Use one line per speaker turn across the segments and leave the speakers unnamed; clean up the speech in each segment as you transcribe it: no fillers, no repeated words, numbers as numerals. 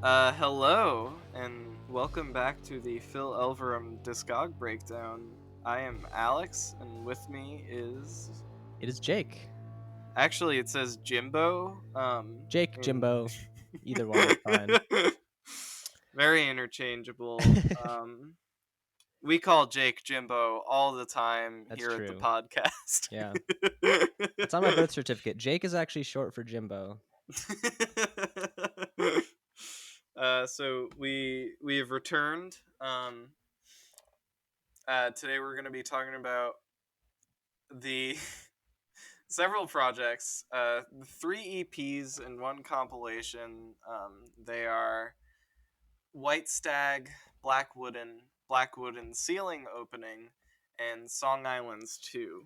Hello, and welcome back to the Phil Elverum Discog Breakdown. I am Alex, and with me is...
It is Jake.
Actually, it says Jimbo,
Jake,
in...
Jimbo, either one is fine.
Very interchangeable. We call Jake Jimbo all the time
That's
here at the
true.
podcast.
Yeah. It's on my birth certificate. Jake is actually short for Jimbo.
So we have returned. Today we're going to be talking about the several projects, three EPs and one compilation. They are White Stag, Blackwood and Ceiling Opening, and Song Islands 2.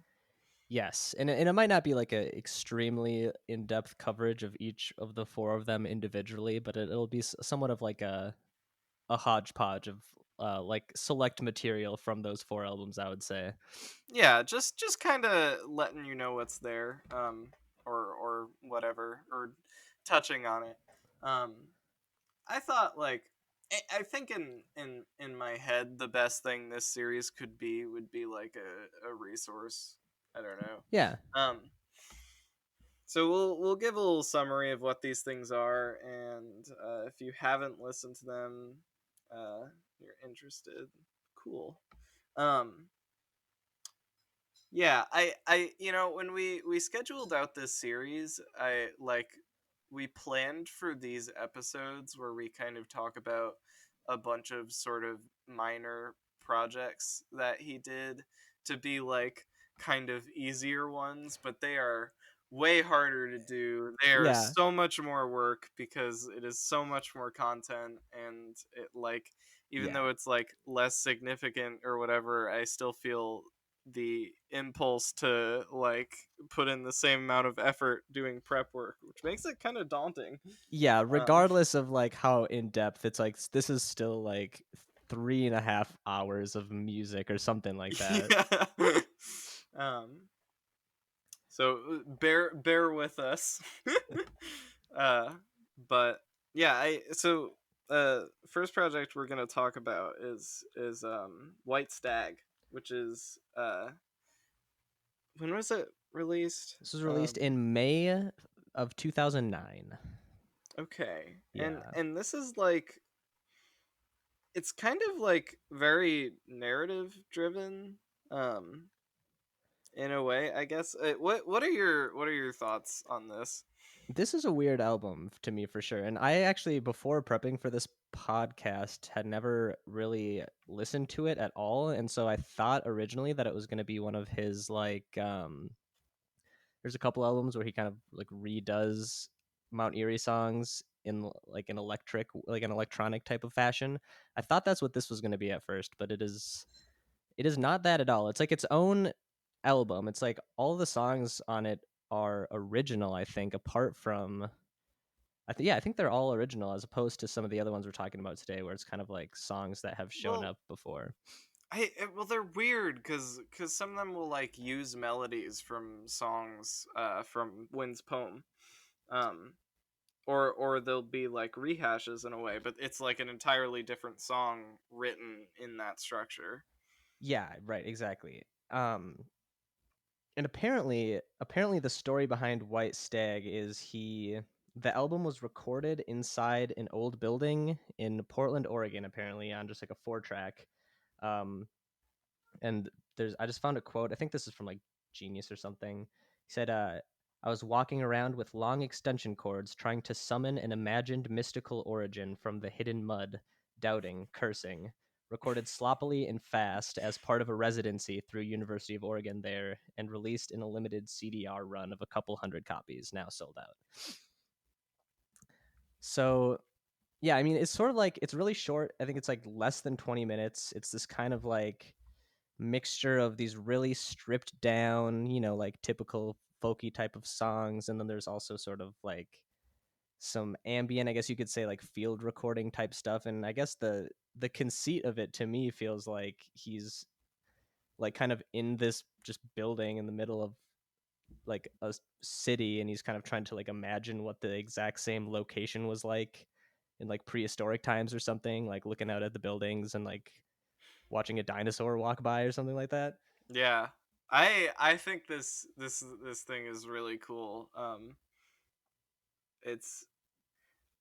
Yes, and it might not be like a extremely in-depth coverage of each of the four of them individually, but it'll be somewhat of like a hodgepodge of like select material from those four albums, I would say.
Yeah, just kind of letting you know what's there, or whatever, or touching on it. Um, I thought like I think in my head the best thing this series could be would be like a resource. I don't know.
Yeah.
Um, so we'll give a little summary of what these things are, and if you haven't listened to them, you're interested. Cool. Um, yeah, when we scheduled out this series, we planned for these episodes where we kind of talk about a bunch of sort of minor projects that he did to be like kind of easier ones, but they are way harder to do. They are
Yeah.
so much more work because it is so much more content, and it like even
Yeah.
though it's like less significant or whatever, I still feel the impulse to like put in the same amount of effort doing prep work, which makes it kind of daunting.
Yeah,
Um,
regardless of like how in depth, it's like this is still like 3.5 hours of music or something like that.
yeah. um, so bear with us. uh, but yeah, first project we're gonna talk about is White Stag, which is when was it released?
This was released in May of 2009.
Okay, and
Yeah.
and this is like it's kind of like very narrative driven, um in a way, I guess. What are your thoughts on this?
This is a weird album to me for sure. And I actually, before prepping for this podcast, had never really listened to it at all. And so I thought originally that it was going to be one of his there's a couple albums where he kind of like redoes Mount Eerie songs in like an electronic type of fashion. I thought that's what this was going to be at first, but it is not that at all. It's like its own album. It's like all the songs on it are original, I think, apart from I think they're all original as opposed to some of the other ones we're talking about today where it's kind of like songs that have shown
Well,
up before.
they're weird because some of them will like use melodies from songs from Wynn's poem, um or they'll be like rehashes in a way, but it's like an entirely different song written in that structure.
Yeah, right, exactly. And apparently the story behind White Stag is the album was recorded inside an old building in Portland, Oregon, apparently on just like a 4 track. Um, and I just found a quote. I think this is from like Genius or something. He said, I was walking around with long extension cords trying to summon an imagined mystical origin from the hidden mud, doubting, cursing. Recorded sloppily and fast as part of a residency through University of Oregon there, and released in a limited CDR run of a couple hundred copies, now sold out. So yeah, I mean, it's sort of like it's really short. I think it's like less than 20 minutes. It's this kind of like mixture of these really stripped down, like typical folky type of songs, and then there's also sort of like some ambient, I guess you could say, like field recording type stuff. And I guess the conceit of it to me feels like he's like kind of in this just building in the middle of like a city, and he's kind of trying to like imagine what the exact same location was like in like prehistoric times or something, like looking out at the buildings and like watching a dinosaur walk by or something like that.
Yeah. I think this thing is really cool. It's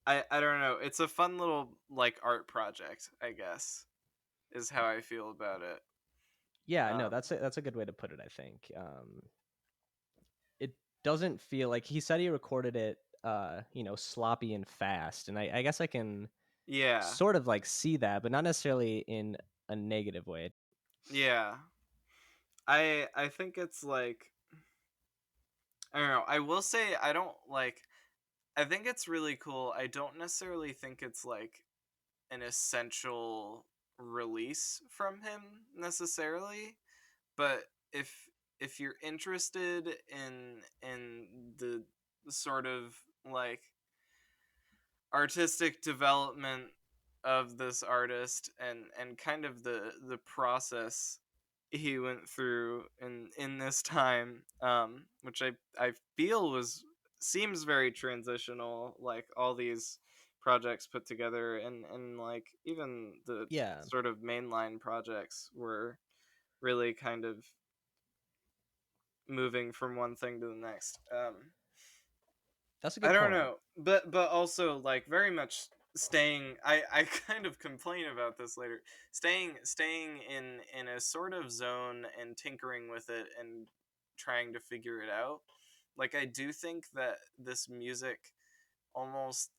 I don't know. It's a fun little like art project, I guess, is how I feel about it.
Yeah, no,
Um
that's a good way to put it, I think. It doesn't feel like he said he recorded it sloppy and fast, and I guess I can
yeah.
sort of like see that, but not necessarily in a negative way.
Yeah. I think it's like I don't know. I will say I don't like I think it's really cool. I don't necessarily think it's like an essential release from him necessarily, but if you're interested in the sort of like artistic development of this artist and kind of the process he went through in this time, which I feel was seems very transitional, like all these projects put together, and like even the
Yeah,
sort of mainline projects were really kind of moving from one thing to the next.
that's a
I
good
don't
point.
know, but also like very much staying. I kind of complain about this later. Staying in a sort of zone and tinkering with it and trying to figure it out. Like I do think that this music almost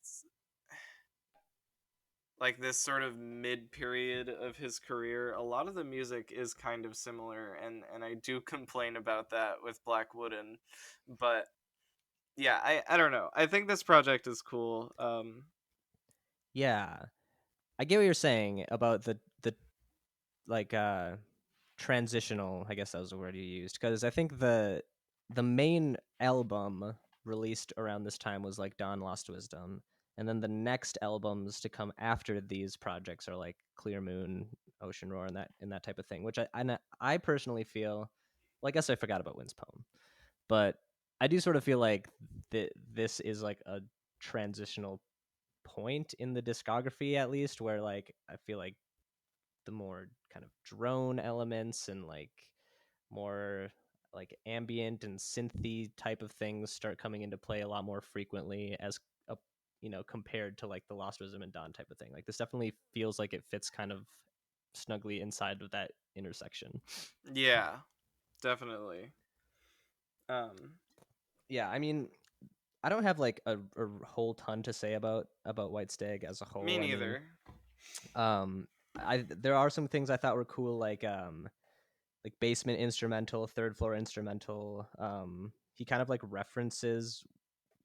like this sort of mid period of his career, a lot of the music is kind of similar, and I do complain about that with Black Wooden, but yeah, I don't know. I think this project is cool.
Yeah, I get what you're saying about the like transitional, I guess that was the word you used, because I think the main album released around this time was like Dawn Lost Wisdom, and then the next albums to come after these projects are like Clear Moon, Ocean Roar, and that type of thing, which I personally feel, well, I guess I forgot about Wind's Poem, but I do sort of feel like this is like a transitional point in the discography, at least, where like I feel like the more kind of drone elements and like more like ambient and synthy type of things start coming into play a lot more frequently as a compared to like the Lost Wisdom and Dawn type of thing. Like this definitely feels like it fits kind of snugly inside of that intersection.
yeah, definitely. Um,
Yeah, I mean, I don't have like a whole ton to say about White Stag as a
Me
whole. I mean,
neither.
um, I there are some things I thought were cool, like basement instrumental, third floor instrumental. He kind of like references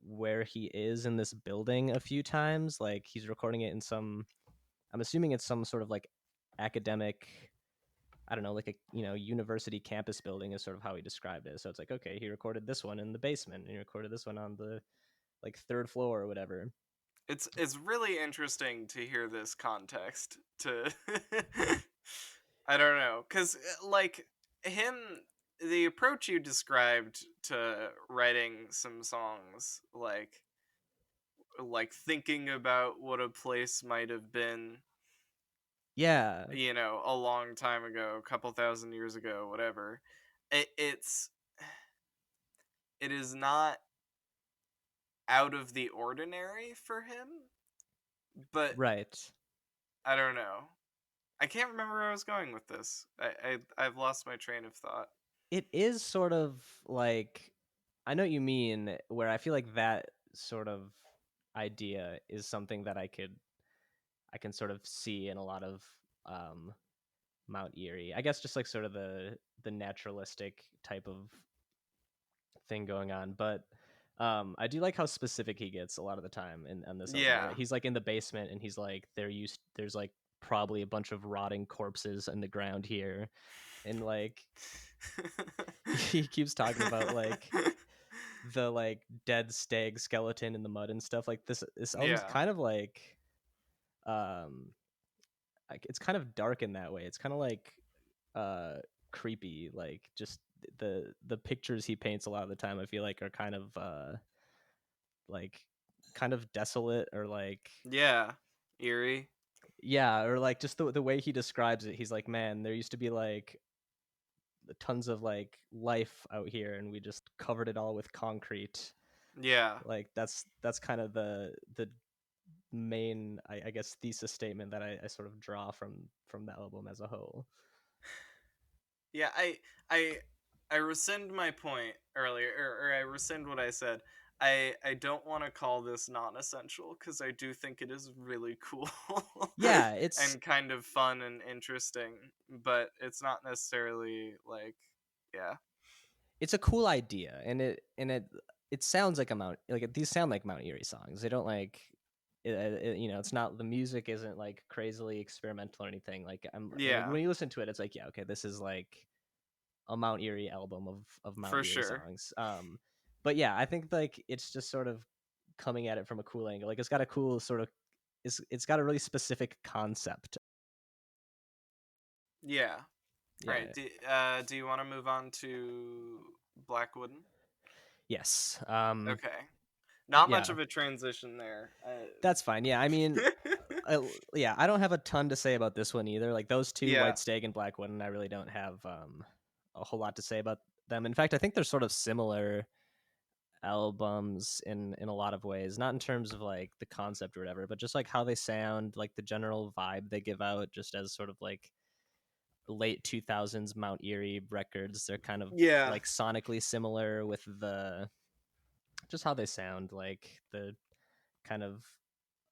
where he is in this building a few times. Like he's recording it in some, I'm assuming it's some sort of like academic, I don't know, like a university campus building is sort of how he described it. So it's like, okay, he recorded this one in the basement and he recorded this one on the like third floor or whatever.
It's really interesting to hear this context. To I don't know, cause like him, the approach you described to writing some songs, like thinking about what a place might have been,
Yeah,
a long time ago, a couple thousand years ago, whatever. It's it is not out of the ordinary for him, but
right.
I don't know. I can't remember where I was going with this. I've lost my train of thought.
It is sort of like, I know what you mean, where I feel like that sort of idea is something that I can sort of see in a lot of um Mount Eerie. I guess just like sort of the naturalistic type of thing going on, but I do like how specific he gets a lot of the time in on this album.
Yeah.
Where he's like in the basement and he's like there's like probably a bunch of rotting corpses in the ground here, and like he keeps talking about like the like dead stag skeleton in the mud and stuff. Like this album's
yeah.
kind of um like it's kind of dark in that way. It's kind of like uh creepy, like just the pictures he paints a lot of the time I feel like are like kind of desolate or like
Yeah. Eerie.
Yeah, or like just the way he describes it, he's like, man, there used to be like tons of like life out here, and we just covered it all with concrete.
Yeah.
Like that's kind of the main, I guess, thesis statement that I sort of draw from the album as a whole.
Yeah, I I rescind my point earlier, or I rescind what I said. I don't want to call this non-essential because I do think it is really cool
Yeah, it's
and kind of fun and interesting, but it's not necessarily like, yeah.
it's a cool idea, and it sounds like a Mount like these sound like Mount Eerie songs. They don't like it's not, the music isn't like crazily experimental or anything. Like I'm like
Yeah,
when you listen to it, it's like, yeah, okay, this is like a Mount Eerie album of Mount
for
Eerie
sure.
songs. But yeah, I think like it's just sort of coming at it from a cool angle. Like it's got a cool sort of it's got a really specific concept.
Yeah. All right.
Yeah.
Do you want to move on to Black Wooden?
Yes.
Okay. Not much
Yeah.
of a transition there.
That's fine. Yeah. I mean, yeah, I don't have a ton to say about this one either. Like those two,
Yeah.
White Stag and Black Widow, I really don't have a whole lot to say about them. In fact, I think they're sort of similar albums in a lot of ways. Not in terms of like the concept or whatever, but just like how they sound, like the general vibe they give out, just as sort of like late 2000s Mount Eerie records. They're kind of
Yeah.
like sonically similar with the just how they sound, like the kind of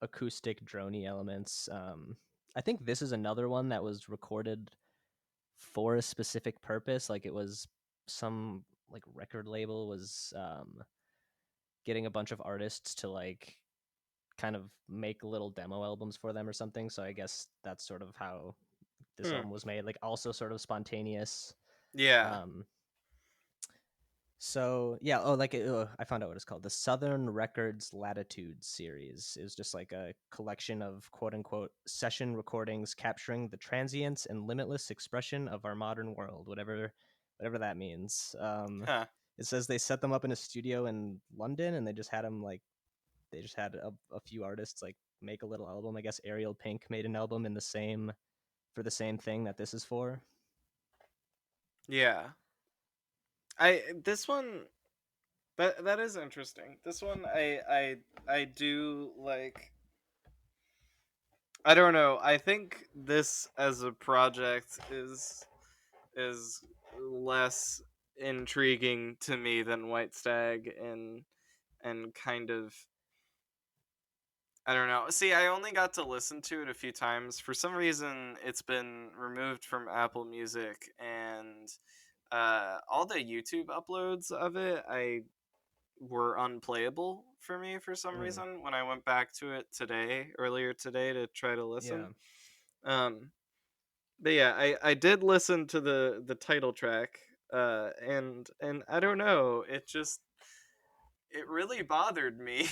acoustic drony elements. I think this is another one that was recorded for a specific purpose. Like it was some like record label was getting a bunch of artists to like kind of make little demo albums for them or something. So I guess that's sort of how this
Hmm.
album was made. Like also sort of spontaneous.
Yeah.
Um, So yeah, oh, like I found out what it's called. The Southern Records Latitude series is just like a collection of quote unquote session recordings capturing the transience and limitless expression of our modern world, whatever that means.
Huh.
It says they set them up in a studio in London, and they just had them like they just had a few artists like make a little album. I guess Ariel Pink made an album in the same for the same thing that this is for.
Yeah. I this one that is interesting. This one I do like. I don't know. I think this as a project is less intriguing to me than White Stag, and kind of, I don't know. See, I only got to listen to it a few times. For some reason, it's been removed from Apple Music, and all the YouTube uploads of it I were unplayable for me for some
Mm,
reason when I went back to it earlier today to try to
yeah,
listen. Um, but yeah, I did listen to the title track, and I don't know, it really bothered me.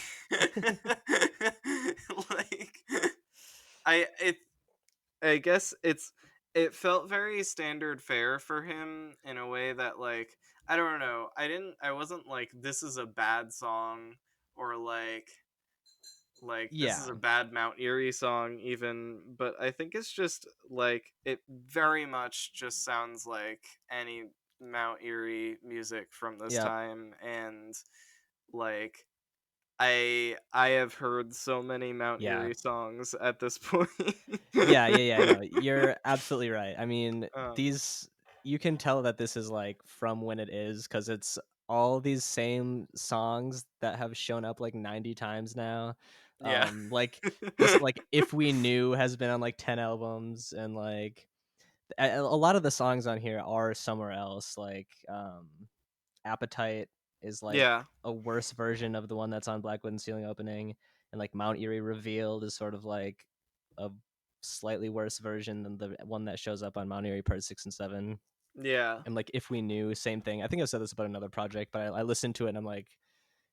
Like, I it I guess it felt very standard fare for him in a way that, like, I don't know. I wasn't like, this is a bad song, or like this is
yeah,
a bad Mount Eerie song even, but I think it's just like, it very much just sounds like any Mount Eerie music from this
yep,
time. And like, I have heard so many Mount
yeah.
Eerie songs at this point.
Yeah. I know. You're absolutely right. I mean,
um,
these you can tell that this is like from when it is because it's all these same songs that have shown up like 90 times now.
yeah.
Like this, like If We Knew has been on like 10 albums, and like a lot of the songs on here are somewhere else. Like Appetite is like
Yeah.
a worse version of the one that's on Blackwood and Ceiling Opening, and like Mount Eerie Revealed is sort of like a slightly worse version than the one that shows up on Mount Eerie Part 6 and 7.
Yeah.
And like If We Knew, same thing. I think I've said this about another project, but I listened to it and I'm like,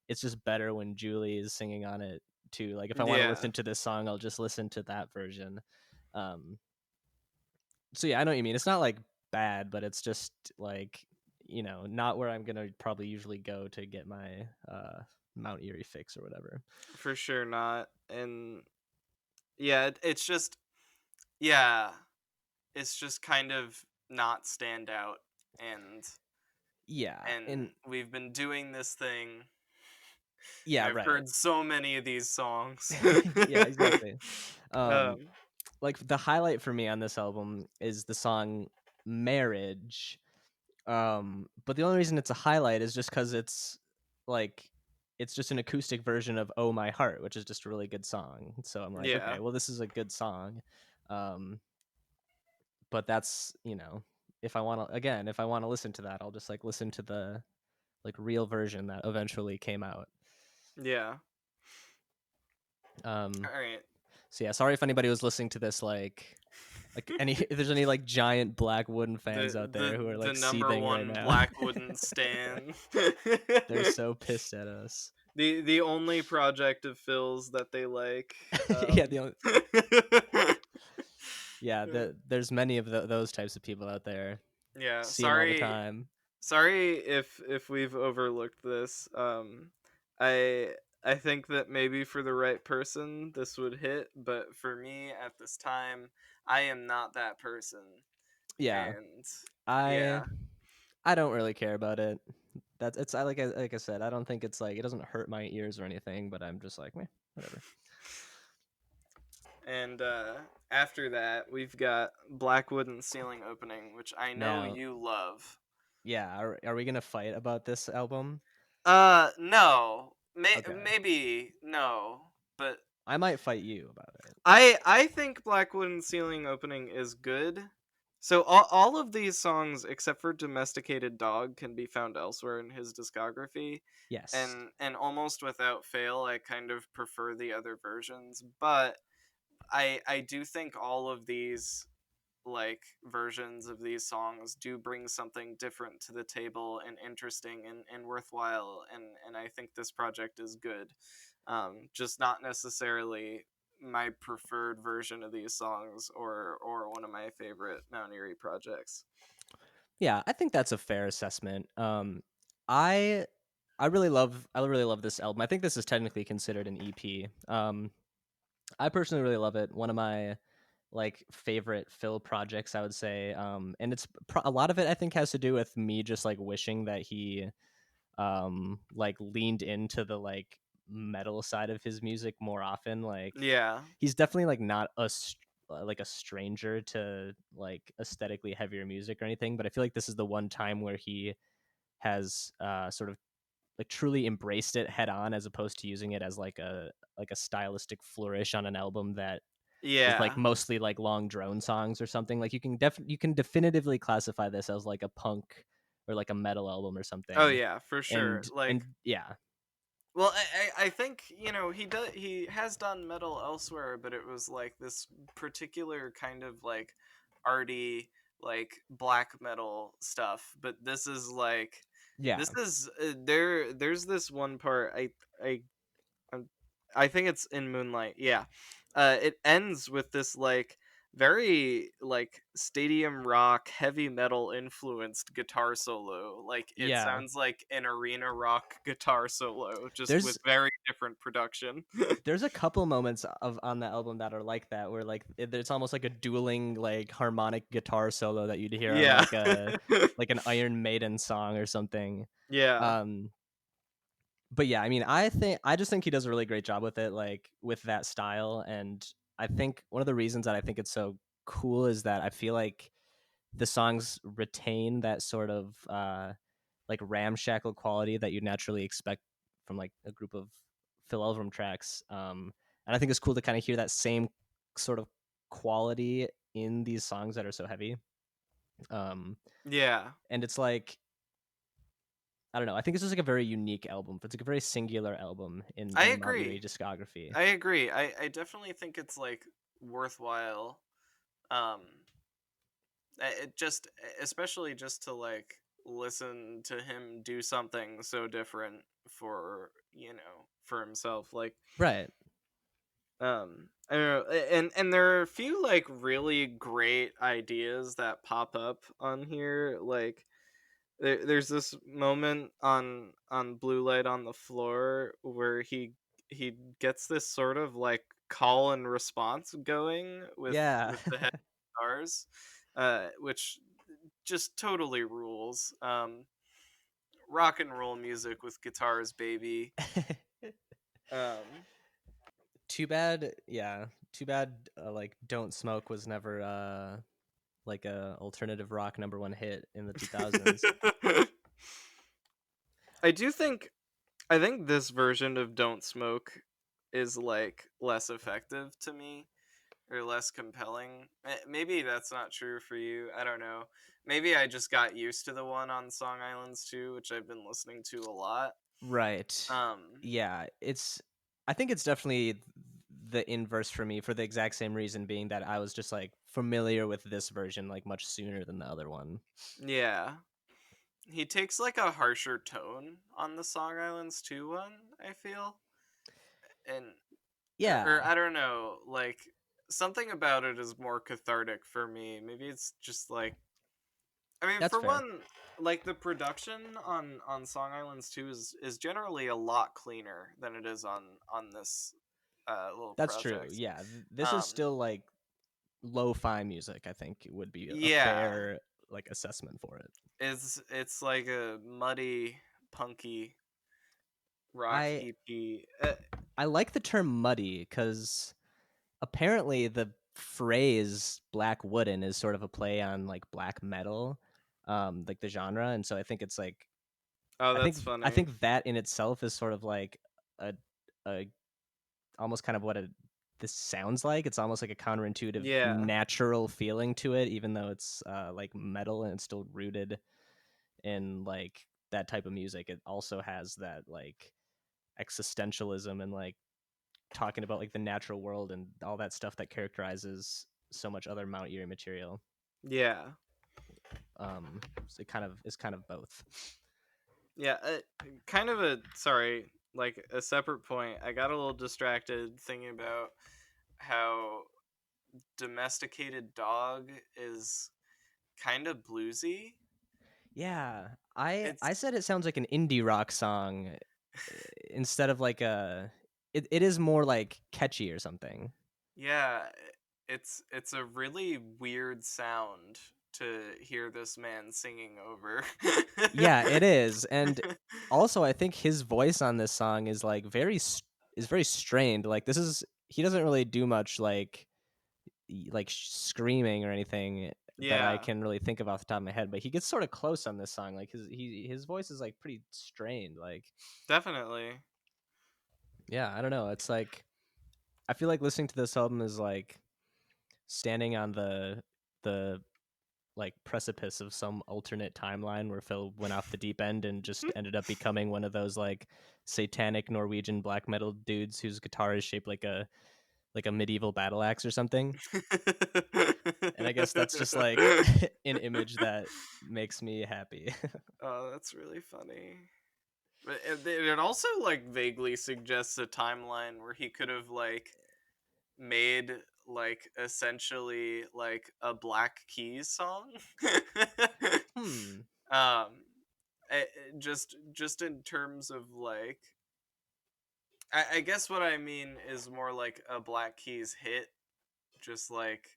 it's just better when Julie is singing on it too. Like if I want to
Yeah.
listen to this song, I'll just listen to that version. Um, so yeah, I know what you mean. It's not like bad, but it's just like, not where I'm gonna probably usually go to get my Mount Eerie fix or whatever.
For sure not. And yeah, it's just yeah, it's just kind of not stand out, and
Yeah, and
we've been doing this thing, and
yeah,
I've
right.
heard so many of these songs.
Yeah, exactly. Um,
um,
like the highlight for me on this album is the song "Marriage." But the only reason it's a highlight is just because like it's just an acoustic version of "Oh My Heart," which is just a really good song. So I'm like,
yeah,
okay, well, this is a good song. Um, but that's if I want to again, if I want to listen to that, I'll just like listen to the like real version that eventually came out.
yeah.
Um,
All right.
so yeah, sorry if anybody was listening to this like any if there's any like giant Black Wooden fans out there who are
The
like
number
seething right
one
now.
Black wooden stan.
They're so pissed at us.
The only project of Phil's that they like.
Yeah, the only, yeah, there's many of those types of people out there.
yeah,
See them all the time.
sorry if we've overlooked this. I I think that maybe for the right person this would hit, but for me at this time, I am not that person.
Yeah,
And
I
yeah,
I don't really care about it. That's it's I like I said, I don't think it's like it doesn't hurt my ears or anything, but I'm just like, meh, whatever.
and after that, we've got Black Wooden Ceiling Opening, which I know
Now,
you love.
yeah, are we gonna fight about this album?
No.
Okay,
Maybe no, but
I might fight you about it.
I think Black Wooden Ceiling Opening is good. So all of these songs except for Domesticated Dog can be found elsewhere in his discography,
Yes.
and almost without fail I kind of prefer the other versions, but I do think all of these like versions of these songs do bring something different to the table and interesting and worthwhile, and I think this project is good. Just not necessarily my preferred version of these songs or one of my favorite Mount Eerie projects.
Yeah, I think that's a fair assessment. I I really love this album. I think this is technically considered an EP. I personally really love it. One of my like favorite Phil projects, I would say. And a lot of it I think has to do with me just like wishing that he like leaned into the like metal side of his music more often. Like
Yeah,
he's definitely like not like a stranger to like aesthetically heavier music or anything, but I feel like this is the one time where he has sort of like truly embraced it head on as opposed to using it as like a stylistic flourish on an album that is like
yeah.
mostly like long drone songs or something. Like you can definitively classify this as like a punk or like a metal album or
Oh
something.
yeah, for sure.
And
Like,
yeah.
well, I think he has done metal elsewhere, but it was like this particular kind of like arty like black metal stuff. But this is like
Yeah.
this is there's this one part I I'm, I think it's in Moonlight. Yeah. It ends with this like very like stadium rock heavy metal influenced guitar solo. Like it
Yeah.
sounds like an arena rock guitar solo just with
There's
very different production.
there's a couple moments of on the album that are like that where like it's almost like a dueling like harmonic guitar solo that you'd hear on
Yeah.
like an Iron Maiden song or something.
Yeah.
Um but yeah, I mean, I just think he does a really great job with it, like with that style. And I think one of the reasons that I think it's so cool is that I feel like the songs retain that sort of like ramshackle quality that you naturally expect from like a group of Phil Elverum tracks. And I think it's cool to kind of hear that same sort of quality in these songs that are so heavy. Um,
Yeah.
and it's like I don't know. I think this is like a very unique album. It's like a very singular album
I
in the Mount Eerie
agree.
discography.
I agree. I definitely think it's like worthwhile. Um it just especially just to like listen to him do something so different for for himself, like
Right.
I don't know, and there are a few like really great ideas that pop up on here, like there's this moment on Blue Light on the Floor where he gets this sort of like call and response going
Yeah.
with the head guitars, which just totally rules. Rock and roll music with guitars, baby. Um,
Too bad, yeah. Too bad like Don't Smoke was never like a alternative rock number 1 hit in the 2000s.
I do think I think this version of Don't Smoke is like less effective to me or less compelling. Maybe that's not true for you. I don't know. Maybe I just got used to the one on Song Islands too, which I've been listening to a lot.
Right.
Um,
Yeah, it's I think it's definitely the inverse for me for the exact same reason being that I was just like familiar with this version like much sooner than the other one.
yeah. He takes like a harsher tone on the Song Islands 2 one, I feel. And or
Yeah,
I don't know, like something about it is more cathartic for me. Maybe it's just like I mean,
that's
for
fair.
one, like the production on Song Islands 2 is generally a lot cleaner than it is on this little
That's true.
project.
Yeah, this is
Um
still like lo-fi music, I think would be a
yeah,
fair like assessment for it.
it's like a muddy, punky rock
I
EP.
I like the term muddy cuz apparently the phrase black wooden is sort of a play on like black metal, like the genre, and so I think it's like
Oh,
I think
that's
I
funny.
think that in itself is sort of like a a almost kind of what this sounds like. It's almost like a counterintuitive
Yeah.
natural feeling to it, even though it's like metal and it's still rooted in like that type of music. It also has that like existentialism and like talking about like the natural world and all that stuff that characterizes so much other Mount Eerie material.
Yeah.
So it kind of is kind of both.
Yeah, kind of a sorry, like a separate point. I got a little distracted thinking about how domesticated dog is kind of bluesy.
Yeah, I
It's
said it sounds like an indie rock song instead of like a. It is more like catchy or something.
yeah, it's a really weird sound to hear this man singing over.
Yeah, it is, and also I think his voice on this song is like is very strained. Like this is he doesn't really do much like screaming or anything that I
Yeah,
can really think of off the top of my head. But he gets sort of close on this song. Like his voice is like pretty strained. Like
definitely.
yeah, I don't know. It's like I feel like listening to this album is like standing on the like precipice of some alternate timeline where Phil went off the deep end and just ended up becoming one of those like satanic Norwegian black metal dudes whose guitar is shaped like a medieval battle axe or something. And I guess that's just like an image that makes me happy.
Oh, that's really funny. But it also like vaguely suggests a timeline where he could have like made like essentially like a Black Keys song.
Hmm.
um, just in terms of like, I guess what I mean is more like a Black Keys hit, just like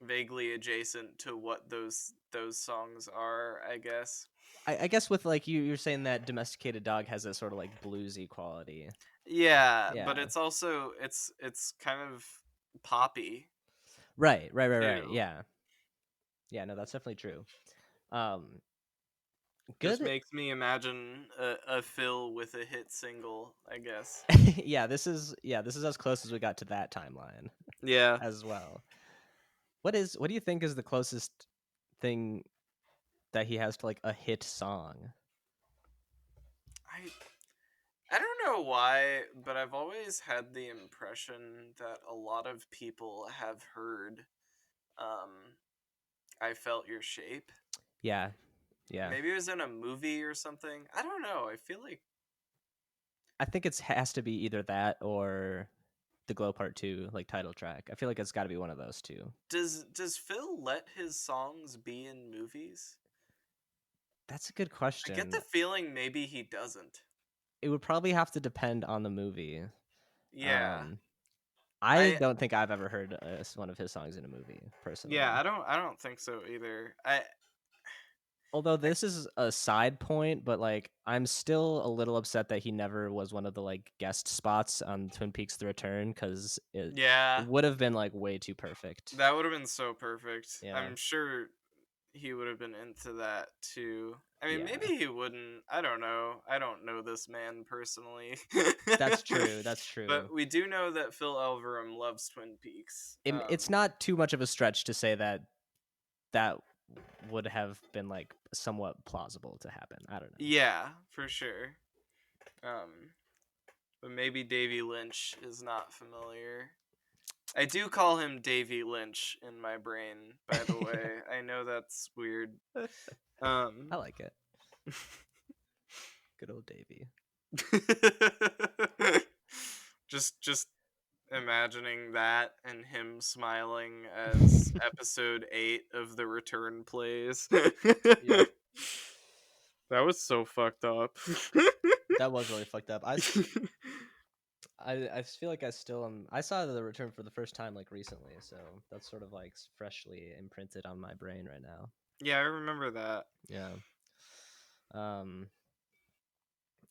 vaguely adjacent to what those songs are. I guess.
I guess with like you're saying that domesticated dog has a sort of like bluesy quality.
Yeah, but
Yeah.
it's also it's kind of poppy
Right.
too.
Yeah. Yeah, no, that's definitely true. Um
Just
good.
makes me imagine a Phil with a hit single, I guess.
Yeah, this is as close as we got to that timeline
Yeah.
as well. What do you think is the closest thing that he has to like a hit song?
I I don't know why, but I've always had the impression that a lot of people have heard I Felt Your Shape.
Yeah. Yeah.
Maybe it was in a movie or something. I don't know. I feel like
I think it's has to be either that or the Glow Part 2 like title track. I feel like it's got to be one of those two.
does Phil let his songs be in movies?
That's a good
I get
question.
the feeling maybe he doesn't.
it would probably have to depend on the movie.
Yeah.
Um, I
I
don't think I've ever heard one of his songs in a movie
yeah,
personally.
I don't think so either.
Although
I
this is a side point, but like I'm still a little upset that he never was one of the like guest spots on Twin Peaks: The Return, because it
yeah,
would have been like way too perfect.
that would have been so perfect.
Yeah,
I'm sure he would have been into that too. I mean, maybe
yeah,
he wouldn't. I don't know. I don't know this man personally.
that's true. That's
But
true.
we do know that Phil Elverum loves Twin Peaks.
It's not too much of a stretch to say that that would have been like somewhat plausible to happen. I don't know.
Yeah, for sure. Um, but maybe Davy Lynch is not familiar. I do call him Davy Lynch in my brain, by the way. I know that's weird.
I
Um
like it. Good old Davy.
just imagining that and him smiling as episode 8 of The Return plays.
Yep.
That was so fucked up.
That was really fucked up. I feel like I still am. I saw The Return for the first time like recently, so that's sort of like freshly imprinted on my brain right now.
Yeah, I remember that.
Yeah. Um.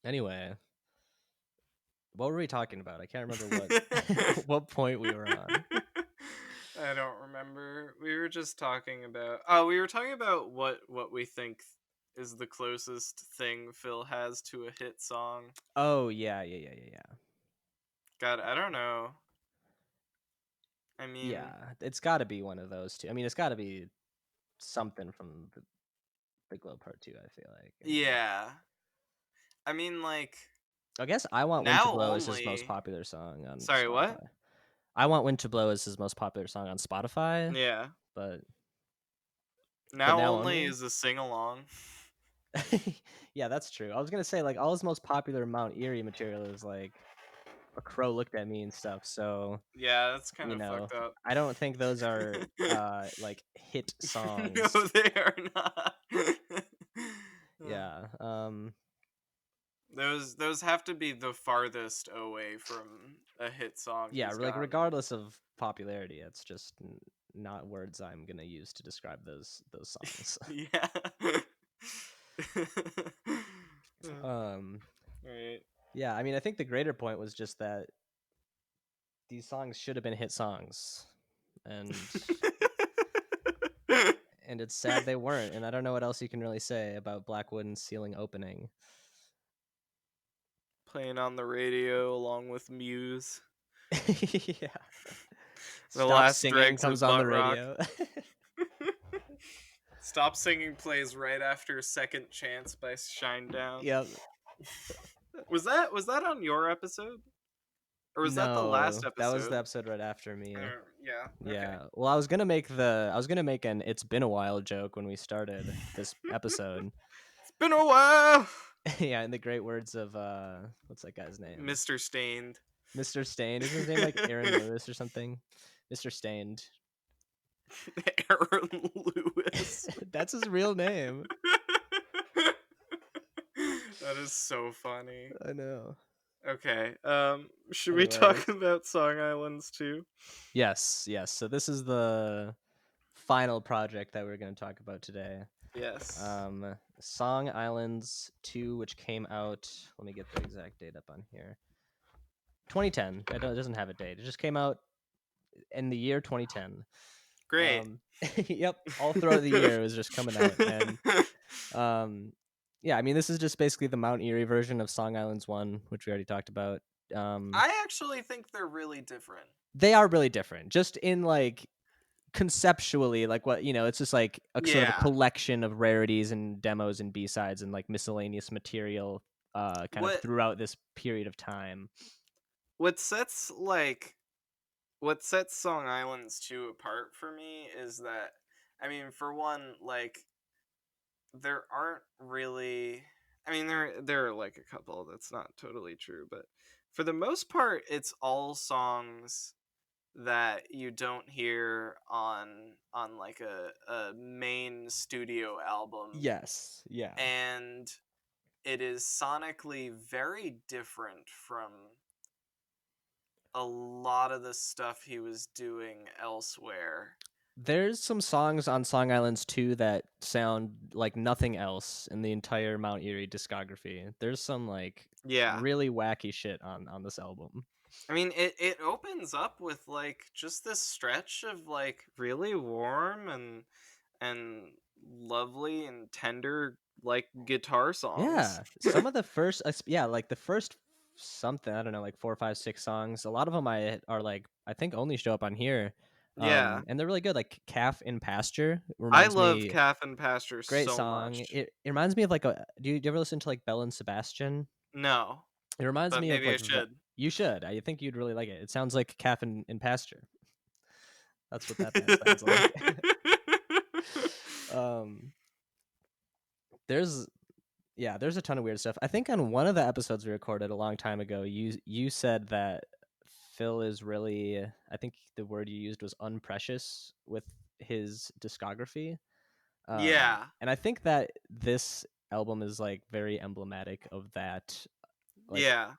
Anyway, what were we talking about? I can't remember what what point we were on.
I don't remember. We were just talking about. Oh, we were talking about what we think is the closest thing Phil has to a hit song.
Oh yeah.
God, I don't know. I mean,
Yeah, it's got to be one of those two. I mean, it's got to be something from the Glow Part Two. I feel like. I mean,
yeah. I mean, like
I guess "I Want Wind to
now
Blow" is his most
only.
popular song on
Sorry, what?
Spotify. "I Want Wind to Blow" is his most popular song on Spotify,
Yeah.
but
Now
now
only
only.
is a sing along.
Yeah, that's true. I was gonna say like all his most popular Mount Eerie material is like "A Crow Looked at Me" and stuff. So
Yeah, that's kind
you
of
know,
fucked up.
I don't think those are like hit
No,
songs.
they are not. Uh,
Yeah.
those have to be the farthest away from a hit song
Yeah.
he's
Like
gotten.
regardless of popularity, it's just not words I'm gonna use to describe those songs.
Yeah.
um.
Right.
Yeah. I mean, I think the greater point was just that these songs should have been hit songs, and it's sad they weren't. And I don't know what else you can really say about Blackwood and Ceiling opening.
Playing on the radio along with Muse.
Yeah.
The
Stop
last
Singing
dregs
comes
of
on the
butt rock.
radio.
Stop Singing plays right after Second Chance by Shinedown.
Yep.
Was that on your episode? Or was that the
No,
last
that was
episode?
the episode right after me.
Yeah, okay.
Yeah. Well, I was gonna make an "It's been a while" joke when we started this episode.
It's been a while.
Yeah, in the great words of what's that guy's name?
Mr. Stained.
Mr. Stained. Isn't his name like Aaron Lewis or something? Mr. Stained.
Aaron Lewis.
That's his real name.
That is so funny.
I know.
Okay. Should we
Anyways.
talk about Song Islands too?
Yes. So this is the final project that we're going to talk about today.
Yes.
Song Islands 2, which came out, let me get the exact date up on here. 2010. It doesn't have a date. It just came out in the year 2010.
Great.
Yep, all throughout the year it was just coming out. And yeah, I mean, this is just basically the Mount Eerie version of Song Islands 1, which we already talked about.
I actually think they're really different.
They are really different, just in like conceptually, like what it's just like a sort of a
Yeah.
collection of rarities and demos and b-sides and like miscellaneous material kind of
What
throughout this period of time.
what sets Song Islands 2 apart for me is that, I mean, for one, like, there aren't really, I mean, there are like a couple, that's not totally true, but for the most part it's all songs that you don't hear on like a main studio album.
Yes, yeah.
And it is sonically very different from a lot of the stuff he was doing elsewhere.
There's some songs on Song Islands 2 that sound like nothing else in the entire Mount Eerie discography. There's some like
Yeah.
really wacky shit on this album.
I mean, it opens up with like just this stretch of like really warm and lovely and tender like guitar songs.
Yeah, some of the first, yeah, like the first something I don't know, like 4, 5, 6 songs. A lot of them are like I think only show up on here,
Yeah.
and they're really good. Like "Calf in Pasture"
I
reminds
love
me,
Calf and Pasture
great
so
song.
much.
It reminds me of like a. Do you ever listen to like Belle and Sebastian?
No,
It reminds
but
me of
maybe I
like
should.
you should. I think you'd really like it. It sounds like "Calf in Pasture." That's what that band sounds like. um, there's Yeah, there's a ton of weird stuff. I think on one of the episodes we recorded a long time ago, you said that Phil is really, I think the word you used was unprecious with his discography.
Yeah.
And I think that this album is like very emblematic of that. Like
Yeah.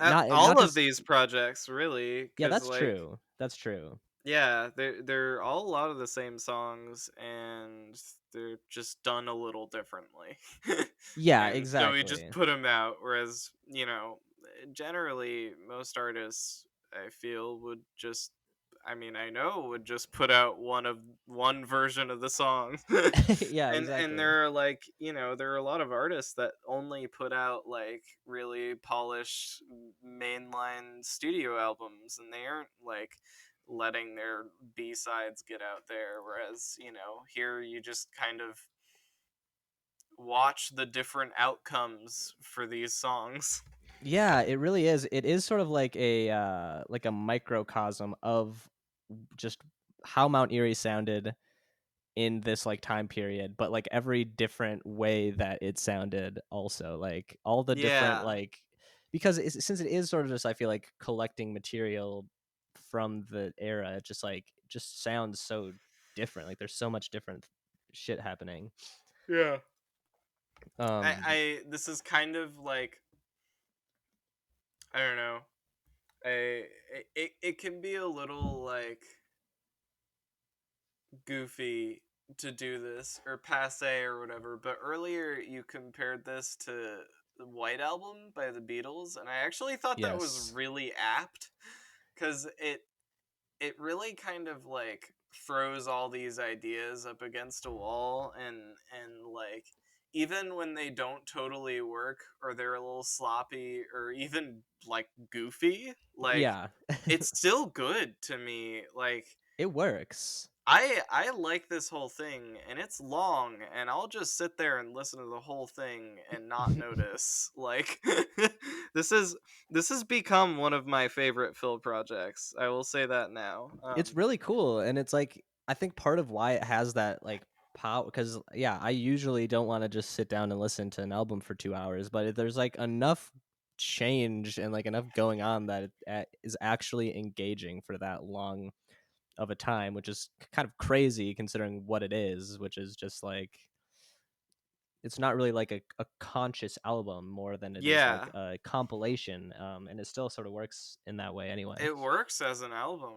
not
All of
just
these projects really,
yeah,
cuz
that's
like
true. That's true.
yeah, they're all a lot of the same songs, and they're just done a little differently.
Yeah,
And so we just
exactly.
put them out. Whereas, generally most artists I feel would just, I mean, I know would just put out one version of the song.
Yeah,
And
exactly.
there are like, there are a lot of artists that only put out like really polished mainline studio albums, and they aren't like letting their B-sides get out there. Whereas, here you just kind of watch the different outcomes for these songs.
Yeah, it really is. It is sort of like a microcosm of just how Mount Eerie sounded in this like time period, but like every different way that it sounded also. Like all the different
Yeah.
like because since it is sort of just I feel like collecting material from the era, it just sounds so different. Like there's so much different shit happening.
Yeah.
Um
This is kind of like, I don't know. It can be a little like goofy to do this or passe or whatever, but earlier you compared this to the White Album by the Beatles, and I actually thought that was
yes.
really apt, because it really kind of like throws all these ideas up against a wall, and like, even when they don't totally work or they're a little sloppy or even like goofy, like,
Yeah.
it's still good to me. Like,
It works.
I like this whole thing, and it's long, and I'll just sit there and listen to the whole thing and not notice. Like, this is this has become one of my favorite Phil projects. I will say that now.
It's really cool, and it's like I think part of why it has that like power, because yeah, I usually don't want to just sit down and listen to an album for 2 hours, but there's like enough change and like enough going on that is actually engaging for that long of a time, which is kind of crazy considering what it is, which is just like it's not really like a conscious album more than it is like
Yeah,
a compilation, and it still sort of works in that way anyway.
it works as an album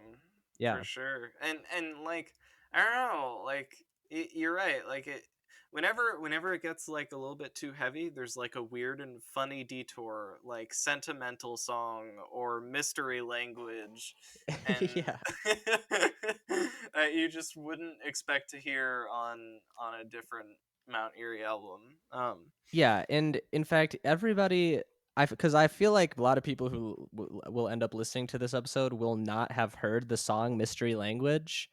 for
Yeah.
sure. And like, I don't know, like, you're right. Like, whenever it gets like a little bit too heavy, there's like a weird and funny detour, like Sentimental Song or Mystery Language, and
Yeah.
you just wouldn't expect to hear on a different Mount Eerie album.
Yeah, and in fact, everybody, because I feel like a lot of people who will end up listening to this episode will not have heard the song "Mystery Language."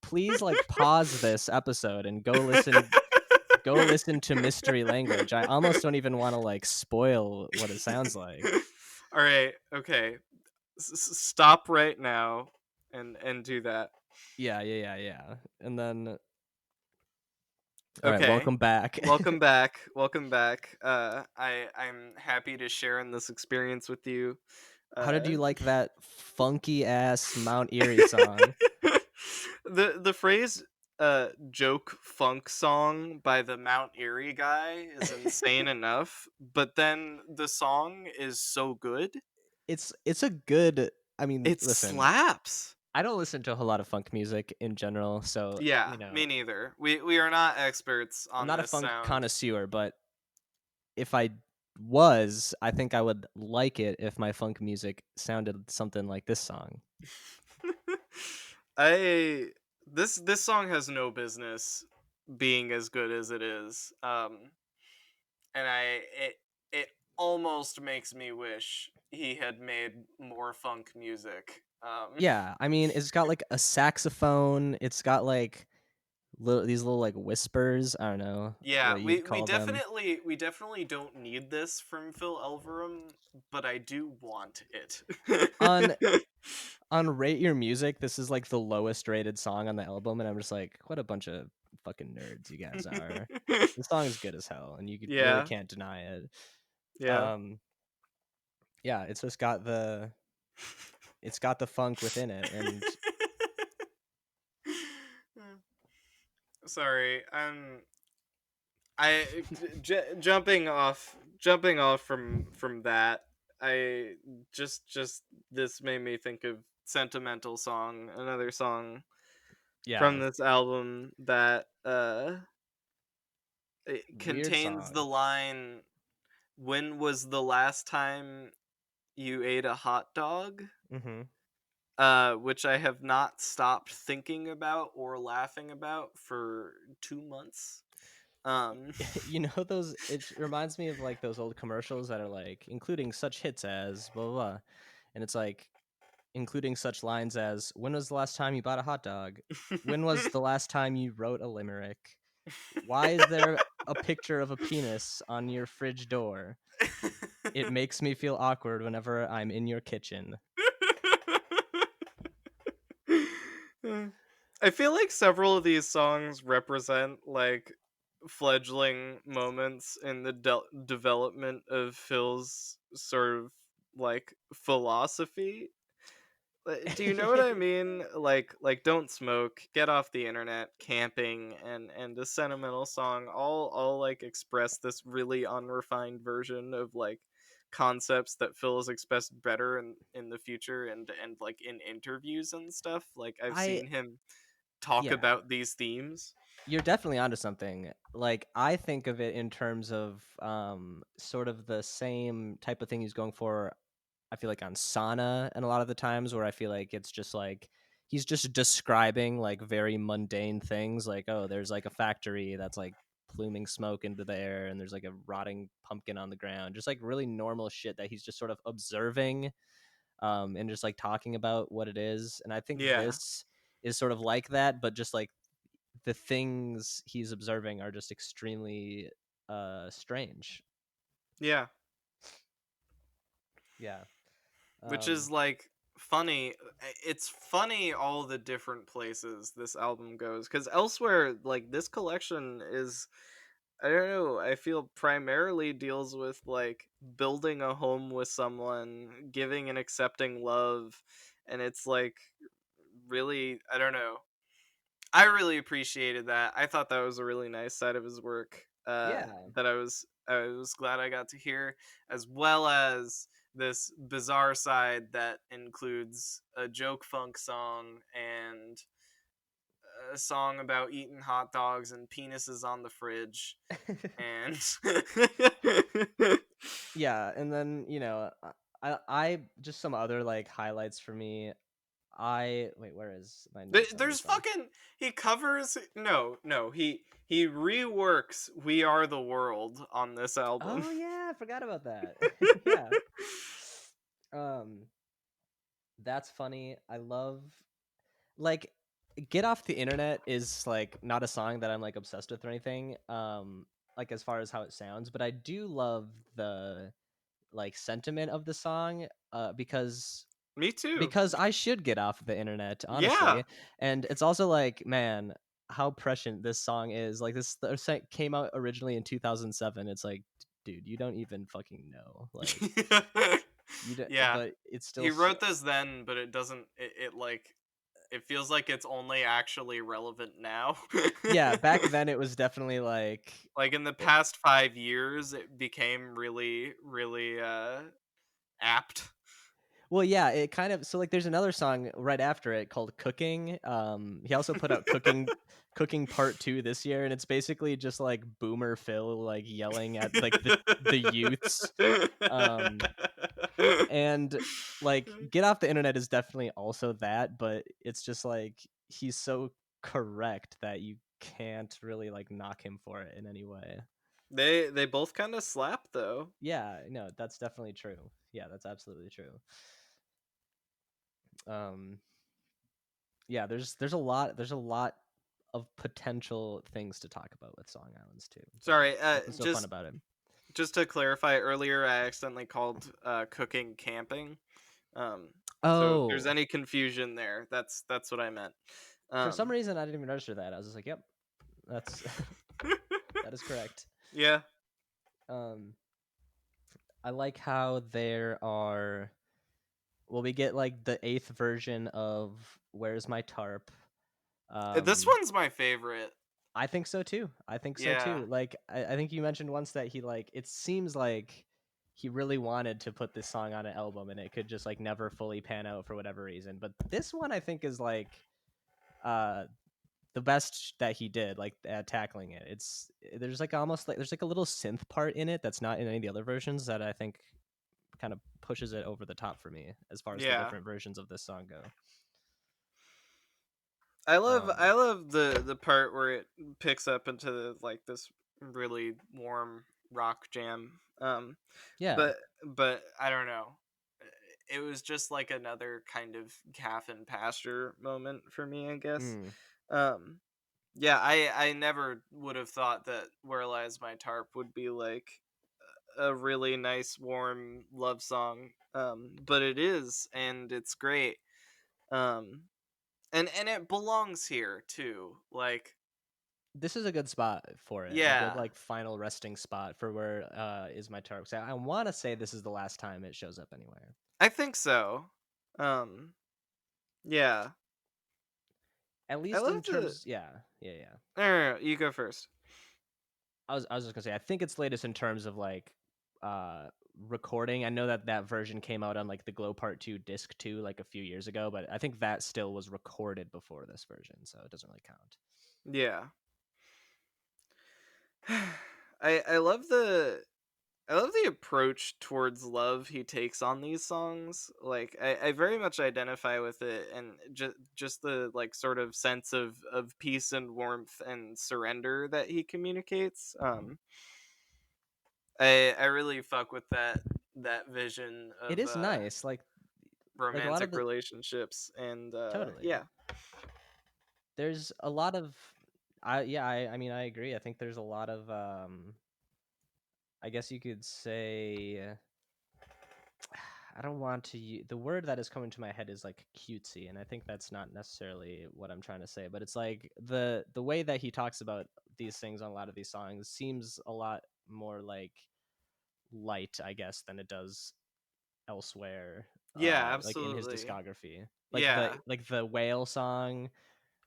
Please like pause this episode and go listen to "Mystery Language." I almost don't even want to like spoil what it sounds like.
All right, okay. Stop right now and do that.
Yeah, yeah, yeah, yeah. And then, all right,
Okay.
welcome back.
Welcome back. Welcome back. I'm happy to share in this experience with you.
How did
Uh
you like that funky ass Mount Eerie song?
the phrase joke funk song by the Mount Eerie guy is insane enough, but then the song is so good.
It's a good. I mean,
It
listen,
slaps.
I don't listen to a whole lot of funk music in general, so
Yeah, me
you know,
neither. We are not experts
I'm
on
not a
this
funk
sound.
connoisseur, but if I was, I think I would like it if my funk music sounded something like this song.
I this song has no business being as good as it is. And it almost makes me wish he had made more funk music.
Yeah, I mean, it's got like a saxophone. It's got like these little like whispers. I don't know
Yeah,
what you'd
we
call them.
definitely don't need this from Phil Elverum, but I do want it.
On on Rate Your Music, this is like the lowest rated song on the album, and I'm just like, what a bunch of fucking nerds you guys are. The song is good as hell, and really
Yeah,
can't deny it.
yeah.
Um, yeah, it's got the funk within it, and
Sorry, jumping off from that. I just this made me think of "Sentimental Song," another song from
yeah,
this album that it
weird
contains the
song.
line, "When was the last time you ate a hot dog?"
Hmm.
Which I have not stopped thinking about or laughing about for 2 months. Um,
You know those? It reminds me of like those old commercials that are like including such hits as blah blah, blah. And it's like including such lines as "When was the last time you bought a hot dog? When was the last time you wrote a limerick? Why is there a picture of a penis on your fridge door? It makes me feel awkward whenever I'm in your kitchen."
I feel like several of these songs represent like fledgling moments in the development of Phil's sort of like philosophy. Do you know what I mean? Like don't smoke, get off the internet, camping, and a sentimental song all like express this really unrefined version of like concepts that Phil has expressed better in the future and like in interviews and stuff. Like I've
I
seen him talk
Yeah,
about these themes.
you're definitely onto something. Like I think of it in terms of sort of the same type of thing he's going for. I feel like on Sana, and a lot of the times where I feel like it's just like he's just describing like very mundane things, like, oh, there's like a factory that's like pluming smoke into the air, and there's like a rotting pumpkin on the ground, just like really normal shit that he's just sort of observing, and just like talking about what it is. And I think
Yeah.
this is sort of like that, but just like the things he's observing are just extremely strange.
Yeah.
Yeah.
Which
Um
is like funny. It's funny all the different places this album goes cuz elsewhere like this collection is I don't know, I feel primarily deals with like building a home with someone, giving and accepting love, and it's like really I don't know. I really appreciated that. I thought that was a really nice side of his work
yeah.
that I was glad I got to hear, as well as this bizarre side that includes a joke funk song and a song about eating hot dogs and penises on the fridge and
Yeah, and then, I just some other like highlights for me. I wait, where is my notes on
there's
this song?
fucking he covers no he reworks "We Are the World" on this album.
Oh yeah, I forgot about that. Yeah. Um that's funny. I love like Get Off the Internet is like not a song that I'm like obsessed with or anything. Like as far as how it sounds, but I do love the like sentiment of the song because
Me too.
I should get off the internet,
Yeah.
honestly. And it's also like, man, how prescient this song is. Like came out originally in 2007. It's like, dude, you don't even fucking know. Like you don't,
Yeah.
but it's still
He wrote this then, but it doesn't it like it feels like it's only actually relevant now.
Yeah, back then it was definitely like
Like in the
it,
past 5 years, it became really, really apt.
well, yeah, it kind of so like there's another song right after it called Cooking. He also put out Cooking Part 2 this year, and it's basically just like Boomer Phil like yelling at like the youths. Um and like Get Off the Internet is definitely also that, but it's just like he's so correct that you can't really like knock him for it in any way.
They both kind of slap though.
Yeah, no, that's definitely true. Yeah, that's absolutely true. Um yeah, there's a lot of potential things to talk about with Song Islands too, but
Sorry,
that's what's so fun about it.
just to clarify, earlier I accidentally called cooking camping. Um, so if there's
Oh,
any confusion there, that's what I meant.
for some
Um,
reason I didn't even register that. I was just like, yep, that's that is correct.
yeah,
Um I like how there are well, we get like the eighth version of Where's My Tarp.
this
Um
one's my favorite.
I think so too. I think so
Yeah,
too. Like I think you mentioned once that he like it seems like he really wanted to put this song on an album and it could just like never fully pan out for whatever reason. But this one I think is like uh the best that he did like at tackling it. It's there's like almost like there's like a little synth part in it that's not in any of the other versions that I think kind of pushes it over the top for me as far as the
yeah.
different versions of this song go.
I
Um
love the part where it picks up into like this really warm rock jam.
yeah.
But I don't know. It was just like another kind of calf and pasture moment for me, I guess.
Mm.
Um, yeah, I never would have thought that Where Lies My Tarp would be like a really nice warm love song. But it is, and it's great. Um, and it belongs here too. Like,
This is a good spot for it. A good
yeah,
like final resting spot for where is my tarp. So I want to say this is the last time it shows up anywhere.
I think so. Um, yeah,
At
I
least in
love the.
terms yeah, yeah, yeah.
No, you go first.
I was just going to say I think it's latest in terms of like uh recording. I know that that version came out on like the Glow Part 2 disc 2 like a few years ago, but I think that still was recorded before this version, so it doesn't really count.
Yeah, I love the approach towards love he takes on these songs. Like I very much identify with it, and just the like sort of sense of peace and warmth and surrender that he communicates. I really fuck with that vision
It
of
is nice like a lot of
romantic
the
relationships, and
totally.
yeah,
There's a lot of I mean I agree. I think there's a lot of I guess you could say I don't want to the word that is coming to my head is like cutesy, and I think that's not necessarily what I'm trying to say, but it's like the way that he talks about these things on a lot of these songs seems a lot more like light, I guess, than it does elsewhere
yeah,
like in his
absolutely,
discography.
yeah.
Like the whale song.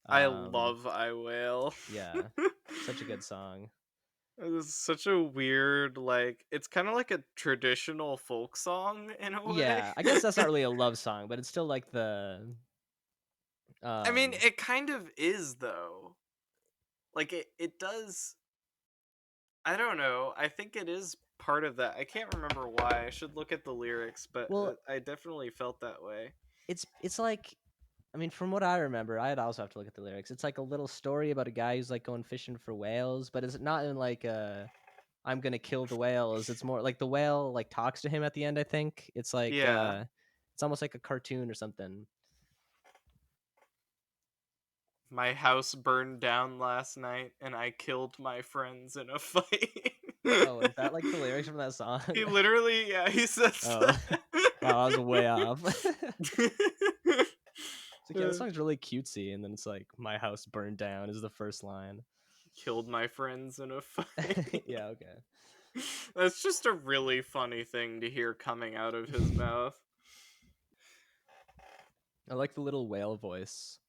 I
um
love I Will.
yeah, such a good song.
It's such a weird, like, it's kind of like a traditional folk song in a way.
Yeah, I guess that's not really a love song, but it's still like
I mean,
um
it kind of is though. Like it does. I don't know. I think it is part of that. I can't remember why. I should look at the lyrics, but
well,
I definitely felt that way.
it's like I mean, from what I remember, I'd also have to look at the lyrics. It's like a little story about a guy who's like going fishing for whales, but it's not in like a I'm gonna kill the whales. It's more like the whale like talks to him at the end, I think. It's like
Yeah.
it's almost like a cartoon or something.
My house burned down last night and I killed my friends in a fight.
Oh, is that like the lyrics from that song?
He literally, yeah, he says
Oh.
that.
Wow, I was way off. It's like, yeah, the
Uh,
song's really cutesy, and then it's like, "My house burned down" is the first line.
Killed my friends in a fight.
Yeah, okay.
That's just a really funny thing to hear coming out of his mouth.
I like the little whale voice.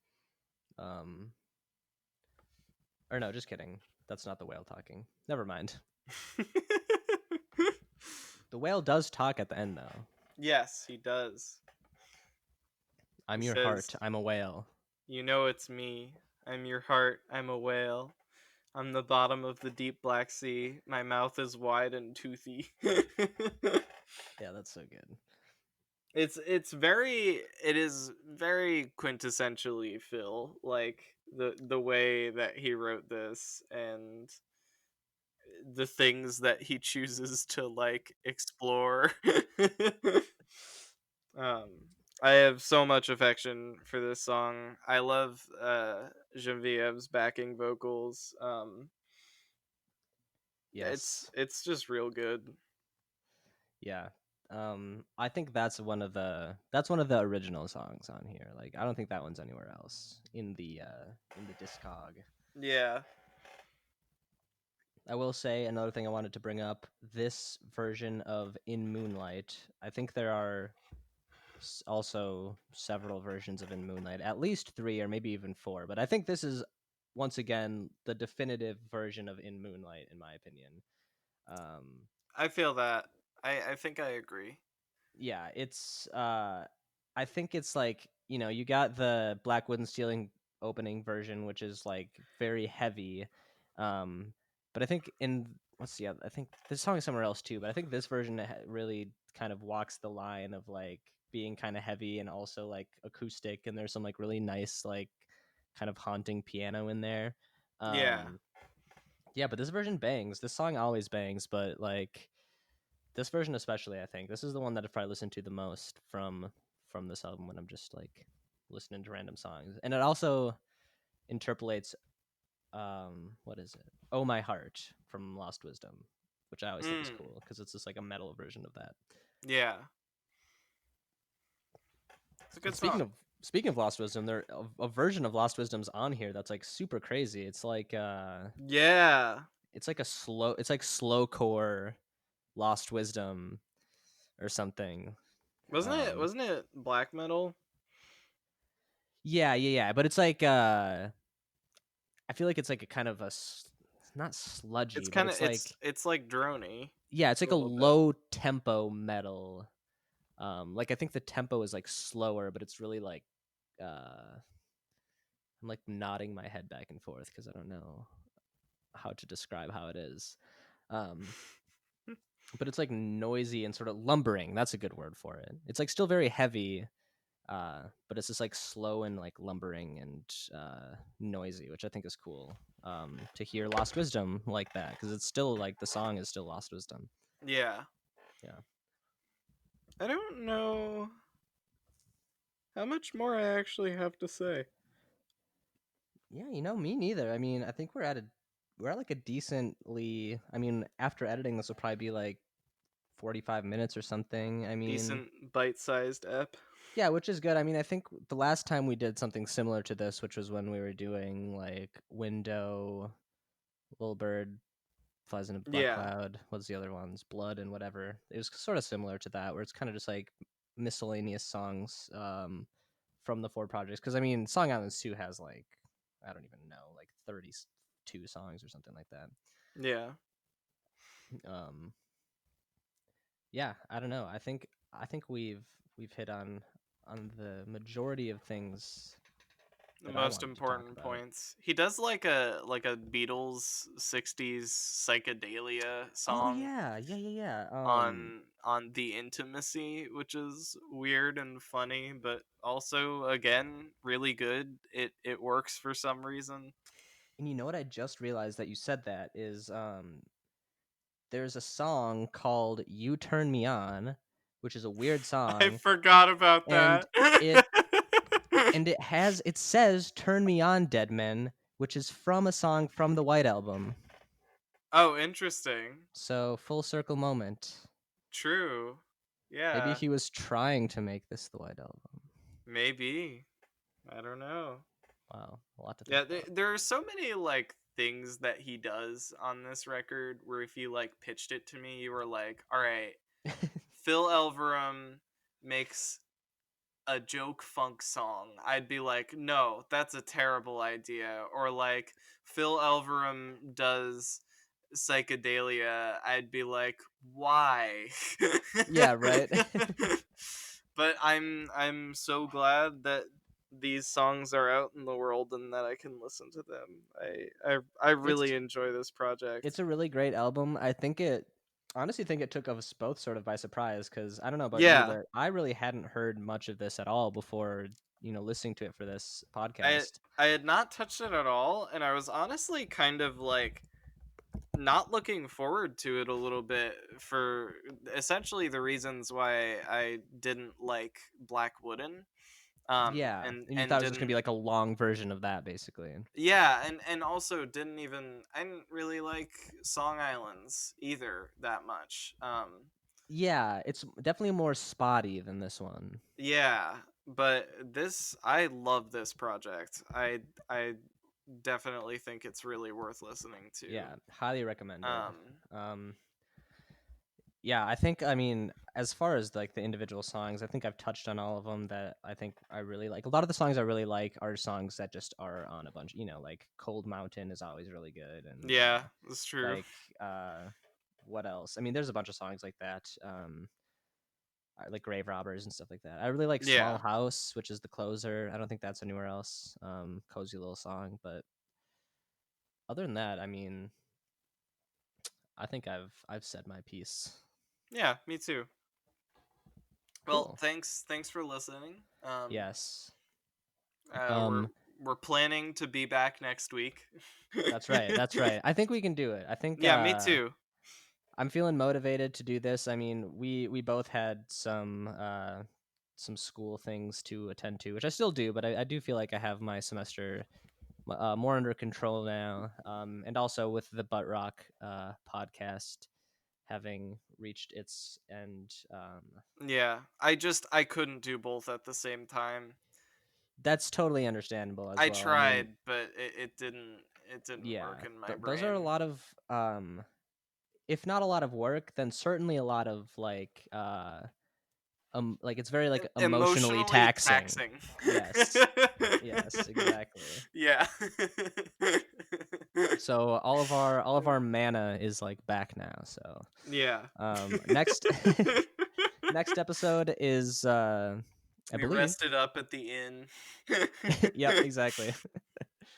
Um, or no, just kidding. That's not the whale talking. Never mind. The whale does talk at the end though.
Yes, he does. He
I'm your
says,
heart. I'm a whale.
"You know it's me. I'm your heart. I'm a whale. I'm the bottom of the deep black sea. My mouth is wide and toothy."
Yeah, that's so good.
It is very quintessentially Phil, like the way that he wrote this and the things that he chooses to like explore. um I have so much affection for this song. I love Genevieve's backing vocals.
Yes.
It's just real good.
Yeah. I think that's one of the original songs on here. Like I don't think that one's anywhere else in the Discog.
Yeah.
I will say another thing I wanted to bring up, this version of In Moonlight. I think there are also several versions of In Moonlight, at least 3 or maybe even 4, but I think this is once again the definitive version of In Moonlight in my opinion. Um
I feel that. I think I agree.
yeah, it's I think it's like, you got the Black Wooden Stealing opening version, which is like very heavy. Um but I think in what's the other, I think this song is somewhere else too, but I think this version really kind of walks the line of like being kind of heavy and also like acoustic, and there's some like really nice like kind of haunting piano in there.
Yeah.
Um yeah, but this version bangs. This song always bangs, but like this version especially, I think this is the one that I've probably listened to the most from this album when I'm just like listening to random songs, and it also interpolates what is it? Oh My Heart from Lost Wisdom, which I always think is
Mm,
cool because it's just like a metal version of that.
yeah. It's a
And
good song.
speaking of Lost Wisdom, there a version of Lost Wisdom's on here that's like super crazy.
Yeah.
It's like it's like slowcore Lost Wisdom or something. Um
Wasn't it black metal?
yeah, but it's like I feel like it's like a kind of not sludgy, but it's like
It's like drony
yeah, it's
a
like a
little bit.
low tempo metal. Like I think the tempo is like slower, but it's really like uh I'm like nodding my head back and forth because I don't know how to describe how it is. Um, but it's like noisy and sort of lumbering. That's a good word for it. It's like still very heavy, but it's just like slow and like lumbering and noisy, which I think is cool. To hear Lost Wisdom like that, because it's still like the song is still Lost Wisdom.
Yeah.
Yeah,
I don't know how much more I actually have to say.
yeah. Me neither. I mean, I think we're at like a decently. I mean, after editing, this will probably be like 45 minutes or something. I mean,
Decent bite-sized ep.
yeah, which is good. I mean, I think the last time we did something similar to this, which was when we were doing like Window, Little Bird, Pleasant Black
Yeah.
Cloud. What's the other ones? Blood and whatever. It was sort of similar to that, where it's kind of just like miscellaneous songs from the 4 projects. Because I mean, Song Islands 2 has like I don't even know, like 32 songs or something like that.
Yeah.
Um, yeah, I don't know. I think we've hit on the majority of things
The
that I
most
wanted to talk
important
about.
points. He does like a Beatles 60s psychedelia
Oh
song
yeah, yeah.
on the intimacy, which is weird and funny, but also again really good. It works for some reason.
And you know what? I just realized that you said that is there's a song called "You Turn Me On," which is a weird
I
song,
forgot about
and
that.
it it says "Turn Me On, Dead Men," which is from a song from the White Album.
Oh, interesting.
So full circle moment.
True.
Maybe
Yeah,
he was trying to make this the White Album.
maybe. I don't know.
Wow, a lot to think
Yeah,
about.
there are so many like things that he does on this record where if you like pitched it to me, you were like, "All right, Phil Elverum makes a joke funk song, I'd be like, no, that's a terrible idea. Or like Phil Elverum does psychedelia, I'd be like, why?
Yeah, right.
But I'm so glad that these songs are out in the world and that I can listen to them. I
it's
really enjoy this
it's
project.
a really great album. I think it honestly think it took us both sort of by surprise because I don't know about you,
Yeah,
but I really hadn't heard much of this at all before, listening to it for this
I
podcast.
I had not touched it at all, and I was honestly kind of like not looking forward to it a little bit for essentially the reasons why I didn't like Black Wooden.
Yeah, and you
And
thought it was just gonna
didn't
be like a long version of that, basically.
yeah, and also didn't even I didn't really like Song Islands either that much.
Yeah, it's definitely more spotty than this one.
Yeah, but this I love this project. I definitely think it's really worth listening to.
Yeah, highly recommended.
Um
Um, yeah, I mean, as far as like the individual songs, I think I've touched on all of them that I think I really like. A lot of the songs I really like are songs that just are on a bunch, like Cold Mountain is always really good, and
yeah, that's true.
like what else? I mean, there's a bunch of songs like that. Like Grave Robbers and stuff like that. I really like Small
Yeah.
House, which is the closer. I don't think that's anywhere else. Cozy little song, but other than that, I mean, I think I've said my piece.
Yeah, me too. Well,
Cool.
thanks for listening.
Yes.
Uh we're
Um,
we're planning to be back next week.
that's right. That's right. I think we can do it. I think
Yeah, me too.
I'm feeling motivated to do this. I mean, we both had some school things to attend to, which I still do, but I do feel like I have my semester more under control now. And also with the Butt Rock podcast having reached its end,
Yeah. I couldn't do both at the same time.
that's totally understandable as
I
well. I mean,
tried, but it didn't
yeah,
work in my
those are a
brain.
lot of if not a lot of work, then certainly a lot of like it's very like emotionally
Emotionally
taxing.
taxing.
Yes. Yes, exactly.
Yeah.
So all of our mana is like back now. So
Yeah.
next next episode is I
We
believe.
rested up at the inn.
Yep, exactly.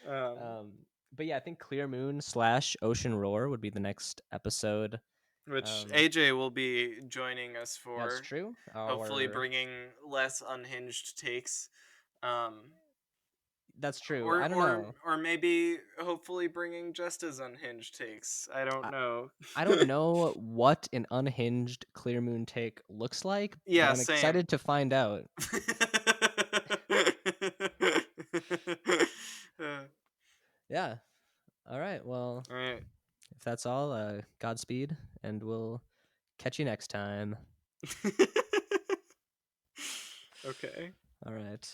um,
Um but yeah, I think Clear Moon / Ocean Roar would be the next episode.
which
Um
AJ will be joining us
that's
for,
true.
hopefully
Our
bringing less unhinged takes. Um,
That's true.
or
I don't
or
know.
or maybe hopefully bringing just as unhinged takes. I don't
I,
know.
I don't know what an unhinged Clear Moon take looks like, but
Yeah,
I'm
same.
excited to find out. Yeah. All right. Well,
All right.
if that's all, Godspeed, and we'll catch you next time.
Okay.
All right.